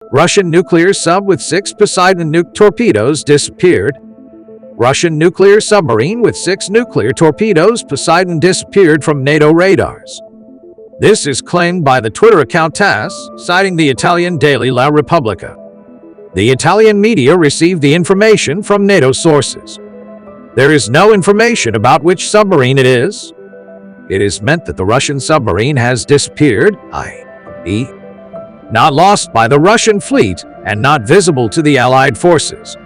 Russian nuclear sub with 6 Poseidon nuke-torpedoes disappeared. Russian nuclear submarine with 6 nuclear torpedoes Poseidon disappeared from NATO radars. This is claimed by the Twitter account TASS, citing the Italian daily La Repubblica. The Italian media received the information from NATO sources. There is no information about which submarine it is. It is meant that the Russian submarine has disappeared, i.e., not lost by the Russian fleet and not visible to the Allied forces.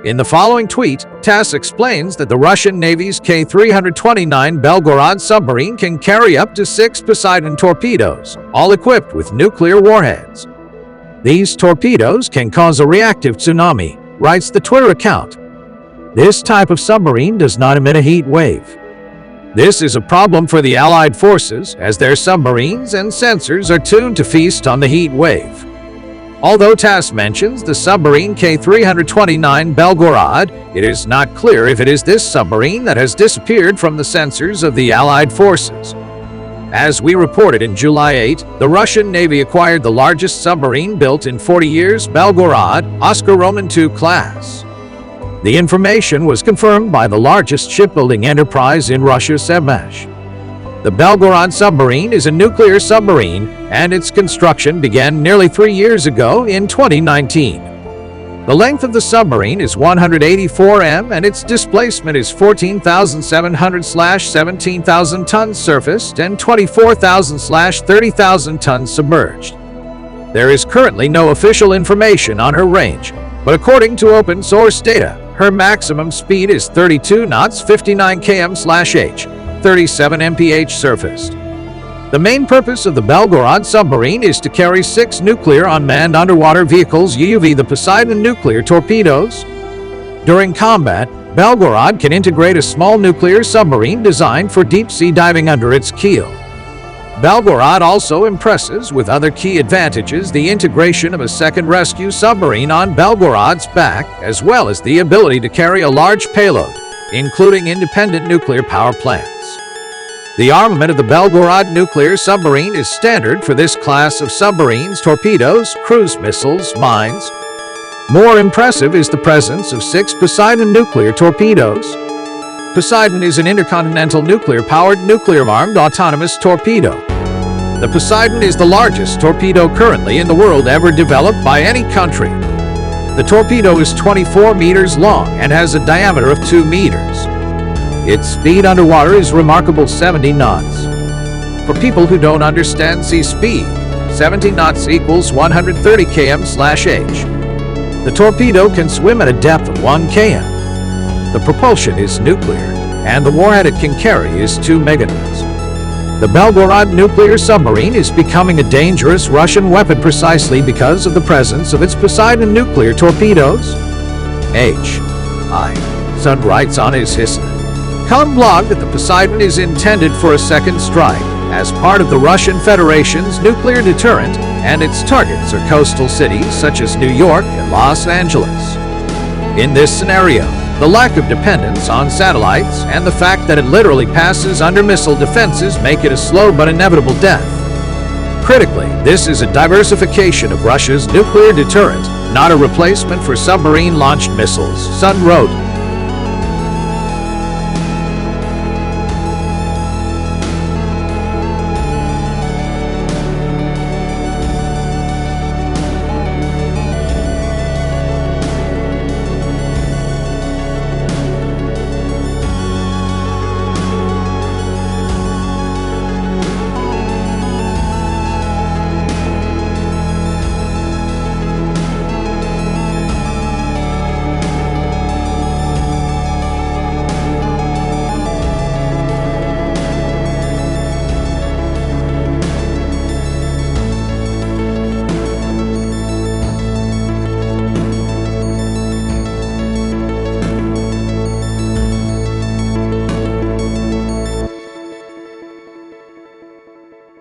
In the following tweet, TASS explains that the Russian Navy's K-329 Belgorod submarine can carry up to 6 Poseidon torpedoes, all equipped with nuclear warheads. These torpedoes can cause a reactive tsunami, writes the Twitter account. This type of submarine does not emit a heat wave. This is a problem for the Allied forces, as their submarines and sensors are tuned to feast on the heat wave. Although TASS mentions the submarine K-329 Belgorod, it is not clear if it is this submarine that has disappeared from the sensors of the Allied forces. As we reported in July 8, the Russian Navy acquired the largest submarine built in 40 years, Belgorod, Oscar Roman II class. The information was confirmed by the largest shipbuilding enterprise in Russia, Submarines. The Belgorod submarine is a nuclear submarine, and its construction began nearly 3 years ago in 2019. The length of the submarine is 184 m and its displacement is 14,700/17,000 tons surfaced and 24,000/30,000 tons submerged. There is currently no official information on her range, but according to open source data, her maximum speed is 32 knots 59 km/h, 37 mph surfaced. The main purpose of the Belgorod submarine is to carry 6 nuclear unmanned underwater vehicles UUV, the Poseidon nuclear torpedoes. During combat, Belgorod can integrate a small nuclear submarine designed for deep-sea diving under its keel. Belgorod also impresses with other key advantages: the integration of a second rescue submarine on Belgorod's back, as well as the ability to carry a large payload, including independent nuclear power plants. The armament of the Belgorod nuclear submarine is standard for this class of submarines: torpedoes, cruise missiles, mines. More impressive is the presence of 6 Poseidon nuclear torpedoes. Poseidon is an intercontinental nuclear-powered, nuclear-armed autonomous torpedo. The Poseidon is the largest torpedo currently in the world ever developed by any country. The torpedo is 24 meters long and has a diameter of 2 meters. Its speed underwater is remarkable, 70 knots. For people who don't understand sea speed, 70 knots equals 130 km/h. The torpedo can swim at a depth of 1 km. The propulsion is nuclear, and the warhead it can carry is 2 megatons. The Belgorod nuclear submarine is becoming a dangerous Russian weapon precisely because of the presence of its Poseidon nuclear torpedoes. Sun writes on his Poseidon blog that the Poseidon is intended for a second strike as part of the Russian Federation's nuclear deterrent, and its targets are coastal cities such as New York and Los Angeles. In this scenario, the lack of dependence on satellites and the fact that it literally passes under missile defenses make it a slow but inevitable death. Critically, this is a diversification of Russia's nuclear deterrent, not a replacement for submarine-launched missiles, Sun wrote.